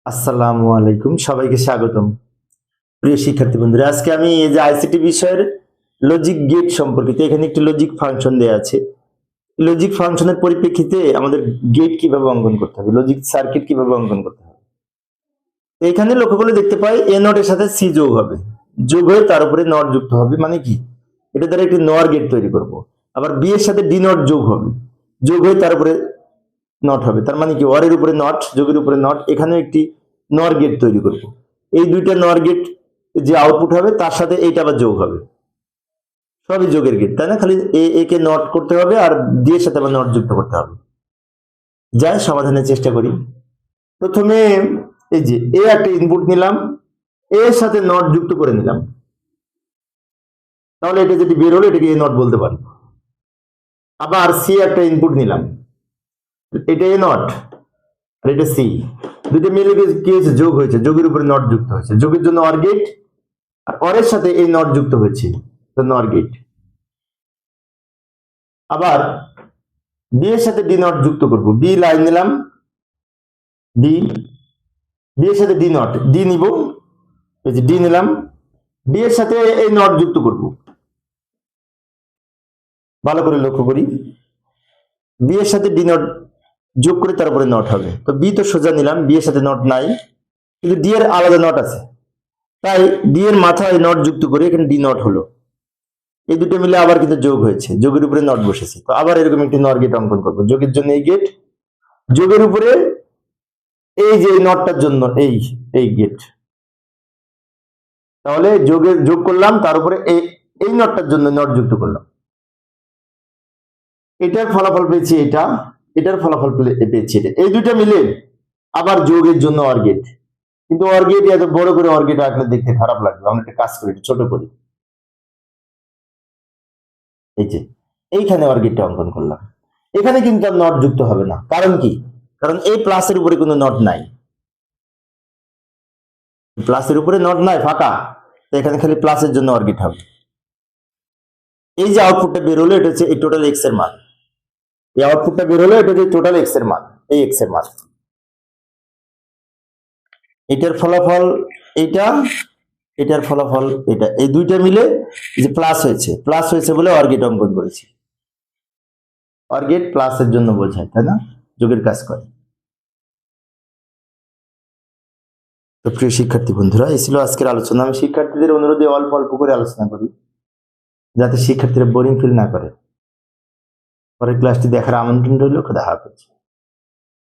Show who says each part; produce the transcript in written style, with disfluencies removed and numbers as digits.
Speaker 1: আসসালামু আলাইকুম, সবাইকে স্বাগতম। প্রিয় শিক্ষার্থী বন্ধুরা, আজকে আমি এই যে আইসিটি বিষয়ের লজিক গেট সম্পর্কিত এখানে একটি লজিক ফাংশন দেয়া আছে। লজিক ফাংশনের পরিপ্রেক্ষিতে আমাদের গেট কিভাবে অঙ্কন করতে হবে, লজিক সার্কিট কিভাবে অঙ্কন করতে হবে। এখানে লক্ষ্য করলে দেখতে পাই এ নটের সাথে সি যোগ হবে, যোগ হয়ে তার উপরে নট যুক্ত হবে, মানে কি এটা দ্বারা একটি নর গেট তৈরি করব। আবার বি এর সাথে ডি নট যোগ হবে, যোগ হয়ে তার উপরে নট হবে, তার মানে কি ওয়ারের উপরে নট, যোগের উপরে নট, এখানেও একটি নর গেট তৈরি করব। এই দুইটা নর গেট যে আউটপুট হবে তার সাথে এইটা আবার যোগ হবে, সবই যোগের গেট, তাই না? খালি এ কে নট করতে হবে আর ডি এর সাথে আবার নট যুক্ত করতে হবে। যাই সমাধানের চেষ্টা করি। প্রথমে এই যে এ একটা ইনপুট নিলাম, এর সাথে নট যুক্ত করে নিলাম, তাহলে এটা যদি বের হলো এটাকে এ নট বলতে পারি। আবার সি একটা ইনপুট নিলাম, এটা এ নট আর এটা সি, দুটো মিলে কি হয়েছে? যোগ হয়েছে, যোগের উপরে নট যুক্ত হয়েছে, যোগের জন্য অর গেট, আর অরের সাথে এই নট যুক্ত হয়েছে, তো নর গেট। আবার বি এর সাথে ডি নট যুক্ত করব, বি লাইন নিলাম, বি বি এর সাথে ডি নট, ডি নিব, এই যে ডি নিলাম, ডি এর সাথে এই নট যুক্ত করব। ভালো করে লক্ষ্য করি, বি এর সাথে ডি নট যোগ করে তারপরে নট হবে, তো বি তো সোজা নিলাম, বি এর সাথে নট নাই, কিন্তু ডি এর আলাদা নট আছে, তাই ডি এর মাথায় নট যুক্ত করে এখানে ডি নট হলো। এই দুটো মিলে আবার কিন্তু যোগ হয়েছে, যোগের উপরে নট বসেছে, তো আবার এরকম একটি নর গেট অঙ্কন করবো। যোগের জন্য এই গেট, যোগের উপরে এই যে এই নটটার জন্য এই এই গেট, তাহলে যোগের যোগ করলাম, তার উপরে এই নটটার জন্য নট যুক্ত করলাম। এটার ফলাফল পেয়েছি এটা, এটার ফলাফল পেয়েছি এটা, এই দুইটা মিলে আবার যোগের জন্য অর গেট। কিন্তু অর গেট এত বড় করে অর গেট আঁকলে দেখতে খারাপ লাগবে, আমরা একটা কাজ করি, ছোট করি। এই যে এইখানে অর গেটটা অঙ্কন করলাম, এখানে কিন্তু আর নট যুক্ত হবে না, কারণ কি? কারণ এই প্লাসের উপরে কোনো নট নাই, প্লাসের উপরে নট নাই, ফাঁকা, তো এখানে খালি প্লাসের জন্য অর গেট হবে। এই যে আউটপুটটা বের হলো এটা হচ্ছে এই টোটাল এক্স এর মান, এই আউটপুটটা বের হলো এটা হচ্ছে টোটাল এক্স এর মান, এই এক্স এর মান, এটার ফলাফল এইটা, এটার ফলাফল এটা, এই দুইটা মিলে যে প্লাস হয়েছে, প্লাস হয়েছে বলে অর গেট অঙ্কন করেছি। অর গেট প্লাসের জন্য বোঝায়, তাই না? যোগের কাজ করে। তো প্রিয় শিক্ষার্থী বন্ধুরা, এই ছিল আজকের আলোচনা। আমি শিক্ষার্থীদের অনুরোধে অল্প অল্প করে আলোচনা করি, যাতে শিক্ষার্থীরা বোরিং ফিল না করে। পরের ক্লাসটি দেখার আমন্ত্রণ রইল। খোদা হাফেজ।